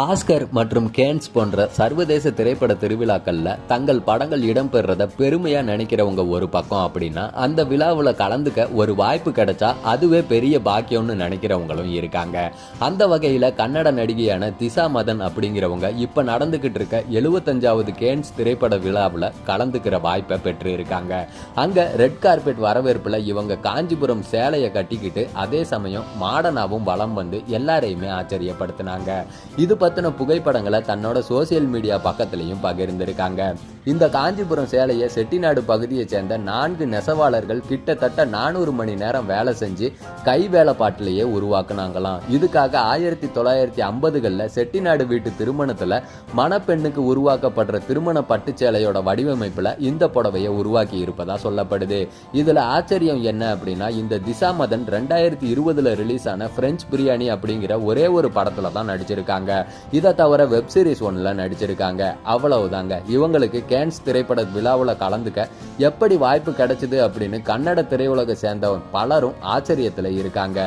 Oscar மற்றும் Cannes போன்ற சர்வதேச திரைப்பட திருவிழாக்கள்ல தங்கள் படங்கள் இடம்பெறத பெருமையா நினைக்கிறவங்க ஒரு பக்கம் அப்படின்னா, அந்த விழாவில் கலந்துக்க ஒரு வாய்ப்பு கிடைச்சா அதுவே பெரிய பாக்கியம்னு நினைக்கிறவங்களும் இருக்காங்க. அந்த வகையில கன்னட நடிகையான திசா மதன் அப்படிங்கிறவங்க இப்ப நடந்துகிட்டு இருக்க 75வது கேன்ஸ் திரைப்பட விழாவில் கலந்துக்கிற வாய்ப்பை பெற்று இருக்காங்க. அங்க ரெட் கார்பெட் வரவேற்புல இவங்க காஞ்சிபுரம் சேலையை கட்டிக்கிட்டு அதே சமயம் மாடனாவும் வலம் வந்து எல்லாரையுமே ஆச்சரியப்படுத்தினாங்க. இது பத்தின புகைப்படங்களை தன்னோட சோசியல் மீடியா பக்கத்திலையும் பகிர்ந்திருக்காங்க. இந்த காஞ்சிபுரம் சேலையை செட்டிநாடு பகுதியை சேர்ந்த 4 நெசவாளர்கள் கிட்டத்தட்ட 400 மணி நேரம் வேலை செஞ்சு கை வேலைப்பாட்டிலேயே உருவாக்குனாங்களாம். இதுக்காக 1950களில் செட்டிநாடு வீட்டு திருமணத்துல மணப்பெண்ணுக்கு உருவாக்கப்படுற திருமண பட்டு சேலையோட வடிவமைப்புல இந்த புடவையை உருவாக்கி இருப்பதா சொல்லப்படுது. இதுல ஆச்சரியம் என்ன அப்படின்னா, இந்த திசா மதன் 2020ல ரிலீஸ் ஆன பிரெஞ்சு பிரியாணி அப்படிங்கிற ஒரே ஒரு படத்துல தான் நடிச்சிருக்காங்க. இதை தவிர வெப் சீரிஸ் ஒன்னுல நடிச்சிருக்காங்க. அவ்வளவுதாங்க. இவங்களுக்கு கேன்ஸ் திரைப்பட விழாவில் கலந்துக்க எப்படி வாய்ப்பு கிடைச்சது அப்படின்னு கன்னட திரையுலக சேர்ந்த பலரும் ஆச்சரியத்துல இருக்காங்க.